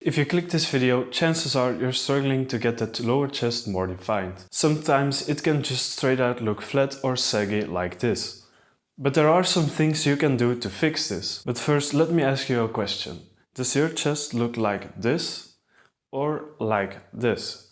If you click this video, chances are you're struggling to get that lower chest more defined. Sometimes it can just straight out look flat or saggy like this. But there are some things you can do to fix this. But first, let me ask you a question. Does your chest look like this or like this?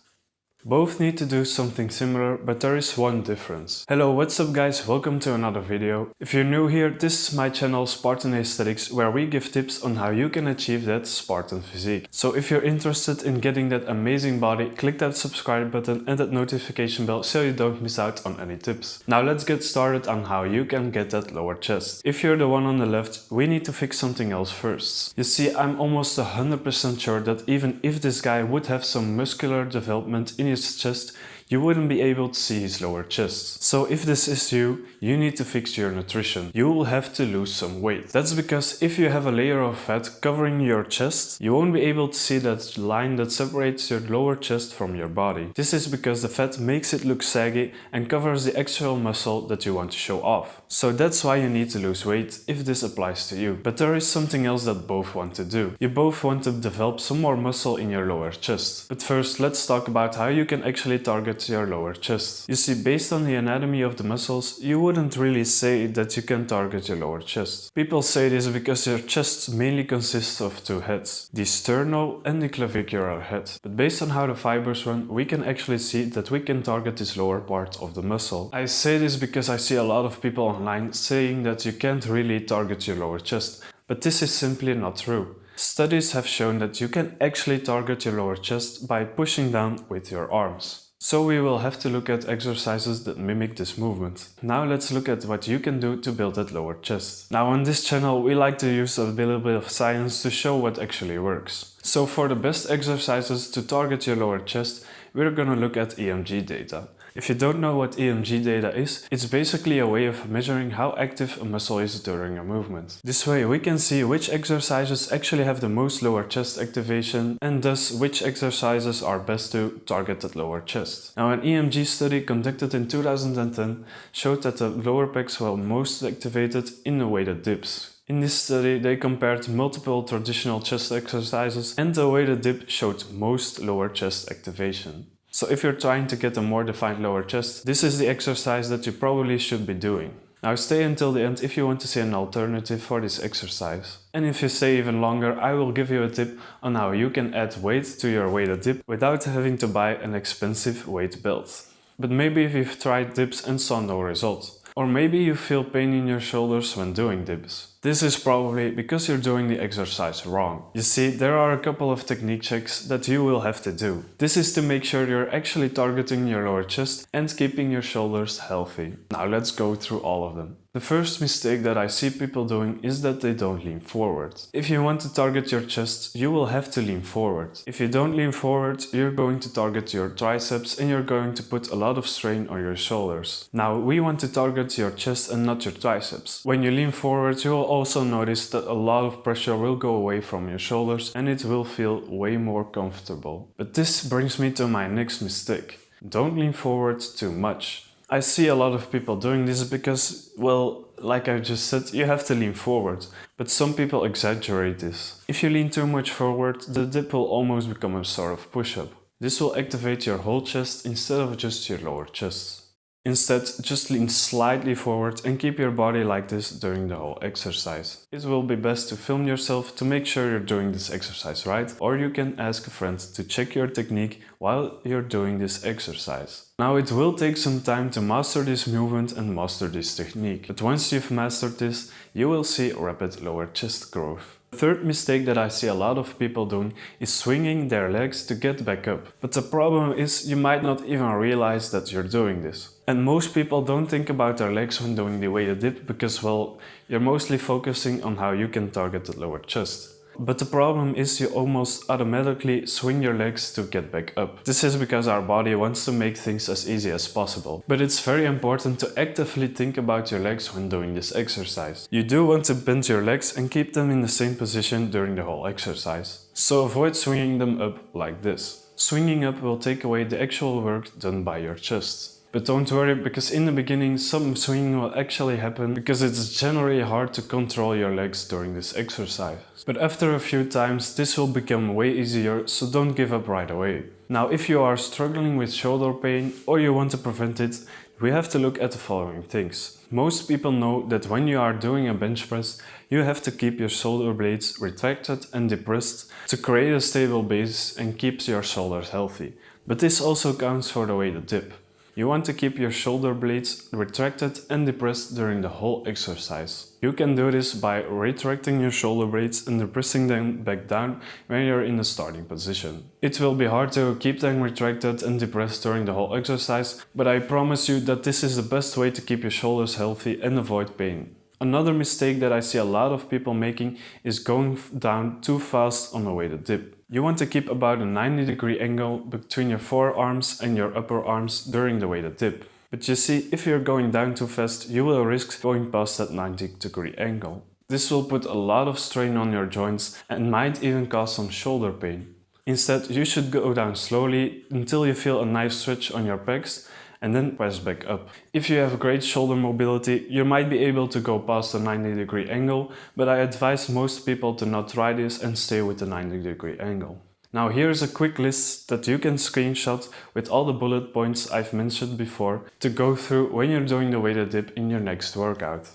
Both need to do something similar, but there is one difference. Hello, what's up guys, welcome to another video. If you're new here, this is my channel Spartan Aesthetics, where we give tips on how you can achieve that Spartan physique. So if you're interested in getting that amazing body, click that subscribe button and that notification bell so you don't miss out on any tips. Now let's get started on how you can get that lower chest. If you're the one on the left, we need to fix something else first. You see, I'm almost 100% sure that even if this guy would have some muscular development in his chest, you wouldn't be able to see his lower chest. So if this is you need to fix your nutrition. You will have to lose some weight. That's because if you have a layer of fat covering your chest, you won't be able to see that line that separates your lower chest from your body. This is because the fat makes it look saggy and covers the actual muscle that you want to show off. So that's why you need to lose weight if this applies to you. But there is something else that both want to do. You both want to develop some more muscle in your lower chest. But first, let's talk about how you can actually target your lower chest. You see, based on the anatomy of the muscles, you wouldn't really say that you can target your lower chest. People say this because your chest mainly consists of two heads, the sternal and the clavicular head. But based on how the fibers run, we can actually see that we can target this lower part of the muscle. I say this because I see a lot of people online saying that you can't really target your lower chest, but this is simply not true. Studies have shown that you can actually target your lower chest by pushing down with your arms. So we will have to look at exercises that mimic this movement. Now let's look at what you can do to build that lower chest. Now on this channel we like to use a little bit of science to show what actually works. So for the best exercises to target your lower chest, we're gonna look at EMG data. If you don't know what EMG data is, it's basically a way of measuring how active a muscle is during a movement. This way we can see which exercises actually have the most lower chest activation and thus which exercises are best to target that lower chest. Now an EMG study conducted in 2010 showed that the lower pecs were most activated in the weighted dips. In this study, they compared multiple traditional chest exercises and the weighted dip showed most lower chest activation. So if you're trying to get a more defined lower chest, this is the exercise that you probably should be doing. Now stay until the end if you want to see an alternative for this exercise. And if you stay even longer, I will give you a tip on how you can add weight to your weighted dip without having to buy an expensive weight belt. But maybe if you've tried dips and saw no result. Or maybe you feel pain in your shoulders when doing dips. This is probably because you're doing the exercise wrong. You see, there are a couple of technique checks that you will have to do. This is to make sure you're actually targeting your lower chest and keeping your shoulders healthy. Now let's go through all of them. The first mistake that I see people doing is that they don't lean forward. If you want to target your chest, you will have to lean forward. If you don't lean forward, you're going to target your triceps and you're going to put a lot of strain on your shoulders. Now, we want to target your chest and not your triceps. When you lean forward, you will also notice that a lot of pressure will go away from your shoulders and it will feel way more comfortable. But this brings me to my next mistake. Don't lean forward too much. I see a lot of people doing this because, well, like I just said, you have to lean forward, but some people exaggerate this. If you lean too much forward, the dip will almost become a sort of push-up. This will activate your whole chest instead of just your lower chest. Instead, just lean slightly forward and keep your body like this during the whole exercise. It will be best to film yourself to make sure you're doing this exercise right, or you can ask a friend to check your technique while you're doing this exercise. Now it will take some time to master this movement and master this technique, but once you've mastered this, you will see rapid lower chest growth. The third mistake that I see a lot of people doing is swinging their legs to get back up. But the problem is you might not even realize that you're doing this. And most people don't think about their legs when doing the weighted dip because, well, you're mostly focusing on how you can target the lower chest. But the problem is you almost automatically swing your legs to get back up. This is because our body wants to make things as easy as possible. But it's very important to actively think about your legs when doing this exercise. You do want to bend your legs and keep them in the same position during the whole exercise. So avoid swinging them up like this. Swinging up will take away the actual work done by your chest. But don't worry, because in the beginning some swinging will actually happen because it's generally hard to control your legs during this exercise. But after a few times this will become way easier, so don't give up right away. Now if you are struggling with shoulder pain or you want to prevent it, we have to look at the following things. Most people know that when you are doing a bench press, you have to keep your shoulder blades retracted and depressed to create a stable base and keeps your shoulders healthy. But this also counts for the weighted dip. You want to keep your shoulder blades retracted and depressed during the whole exercise. You can do this by retracting your shoulder blades and depressing them back down when you're in the starting position. It will be hard to keep them retracted and depressed during the whole exercise, but I promise you that this is the best way to keep your shoulders healthy and avoid pain. Another mistake that I see a lot of people making is going down too fast on a weighted dip. You want to keep about a 90-degree angle between your forearms and your upper arms during the weighted dip. But you see, if you're going down too fast, you will risk going past that 90-degree angle. This will put a lot of strain on your joints and might even cause some shoulder pain. Instead, you should go down slowly until you feel a nice stretch on your pecs and then press back up. If you have great shoulder mobility, you might be able to go past the 90-degree angle, but I advise most people to not try this and stay with the 90-degree angle. Now here's a quick list that you can screenshot with all the bullet points I've mentioned before to go through when you're doing the weighted dip in your next workout.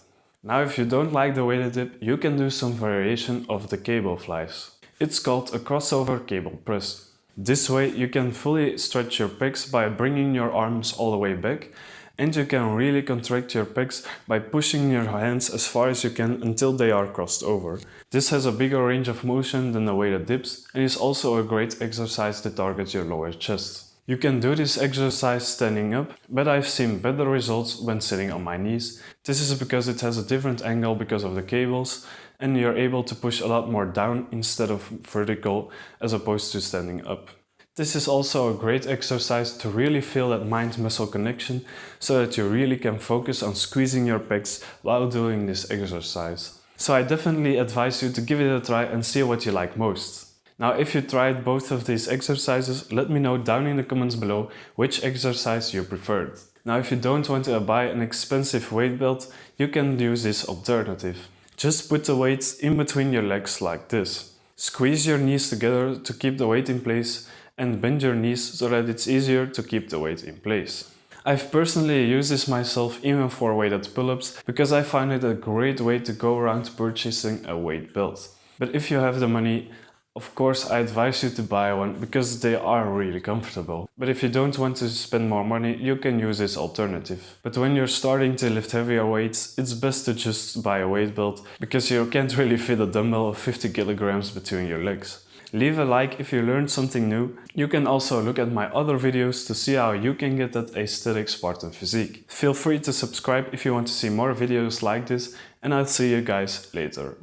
Now if you don't like the weighted dip, you can do some variation of the cable flies. It's called a crossover cable press. This way you can fully stretch your pecs by bringing your arms all the way back, and you can really contract your pecs by pushing your hands as far as you can until they are crossed over. This has a bigger range of motion than the weighted dips and is also a great exercise to target your lower chest. You can do this exercise standing up, but I've seen better results when sitting on my knees. This is because it has a different angle because of the cables, and you're able to push a lot more down instead of vertical as opposed to standing up. This is also a great exercise to really feel that mind-muscle connection so that you really can focus on squeezing your pecs while doing this exercise. So I definitely advise you to give it a try and see what you like most. Now if you tried both of these exercises, let me know down in the comments below which exercise you preferred. Now if you don't want to buy an expensive weight belt, you can use this alternative. Just put the weights in between your legs like this. Squeeze your knees together to keep the weight in place and bend your knees so that it's easier to keep the weight in place. I've personally used this myself even for weighted pull-ups because I find it a great way to go around purchasing a weight belt. But if you have the money, of course I advise you to buy one because they are really comfortable. But if you don't want to spend more money, you can use this alternative. But when you're starting to lift heavier weights, it's best to just buy a weight belt because you can't really fit a dumbbell of 50 kilograms between your legs. Leave a like if you learned something new. You can also look at my other videos to see how you can get that aesthetic Spartan physique. Feel free to subscribe if you want to see more videos like this, and I'll see you guys later.